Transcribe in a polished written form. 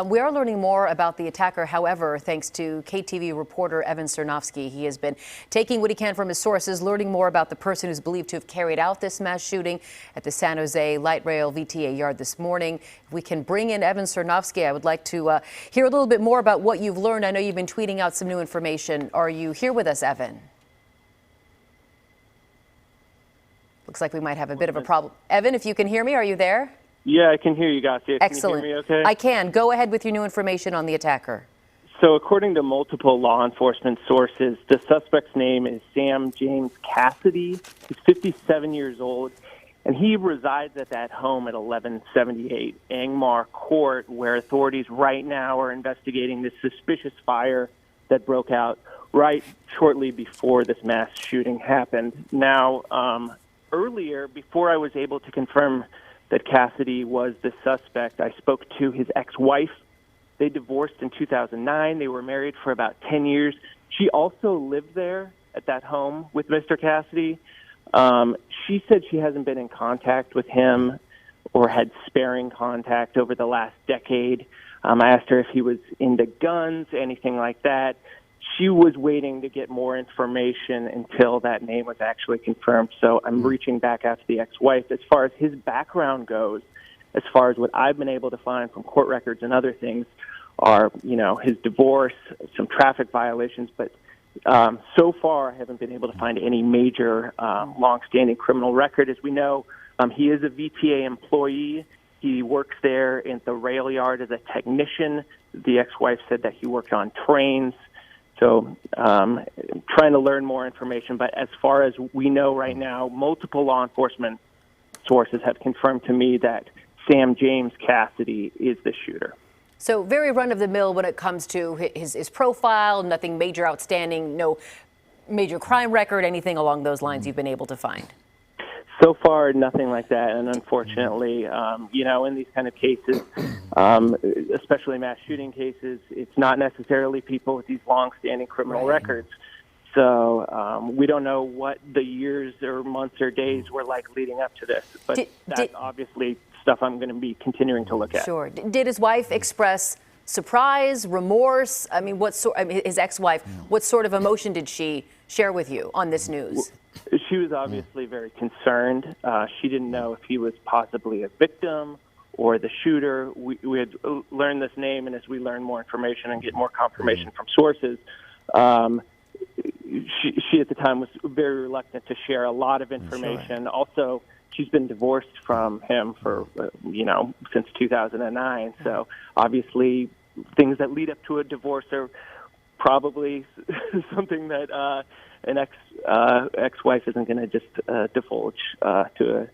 We are learning more about the attacker, however, thanks to KTVU reporter Evan Sernoffsky. He has been taking what he can from his sources, learning more about the person who's believed to have carried out this mass shooting at the San Jose Light Rail VTA yard this morning. If we can bring in Evan Sernoffsky, I would like to hear a little bit more about what you've learned. I know you've been tweeting out some new information. Are you here with us, Evan? Looks like we might have a bit of a problem. Evan, if you can hear me, are you there? Yeah, I can hear you guys. Excellent. Can you hear me okay? I can. Go ahead with your new information on the attacker. So according to multiple law enforcement sources, the suspect's name is Sam James Cassidy. He's 57 years old, and he resides at that home at 1178 Angmar Court, where authorities right now are investigating this suspicious fire that broke out right shortly before this mass shooting happened. Now, earlier, before I was able to confirm that Cassidy was the suspect, I spoke to his ex-wife. They divorced in 2009. They were married for about 10 years. She also lived there at that home with Mr. Cassidy. She said she hasn't been in contact with him or had sparing contact over the last decade. I asked her if he was into guns, anything like that. She was waiting to get more information until that name was actually confirmed. So I'm reaching back out to the ex-wife. As far as his background goes, as far as what I've been able to find from court records and other things are, his divorce, some traffic violations. But so far, I haven't been able to find any major long-standing criminal record. As we know, he is a VTA employee. He works there in the rail yard as a technician. The ex-wife said that he worked on trains. So trying to learn more information. But as far as we know right now, multiple law enforcement sources have confirmed to me that Sam James Cassidy is the shooter. So very run-of-the-mill when it comes to his profile, nothing major outstanding, no major crime record, anything along those lines you've been able to find? So far, nothing like that. And unfortunately, in these kind of cases, especially mass shooting cases, it's not necessarily people with these long-standing criminal records. So we don't know what the years or months or days were like leading up to this. But that's obviously stuff I'm going to be continuing to look at. Sure. Did his wife express surprise, remorse? I mean, his ex-wife, what sort of emotion did she share with you on this news? She was obviously very concerned. She didn't know if he was possibly a victim or the shooter. We had learned this name, and as we learn more information and get more confirmation from sources, she at the time was very reluctant to share a lot of information. Sure. Also, she's been divorced from him for, since 2009. So obviously things that lead up to a divorce are probably something that an ex-wife isn't going to just divulge to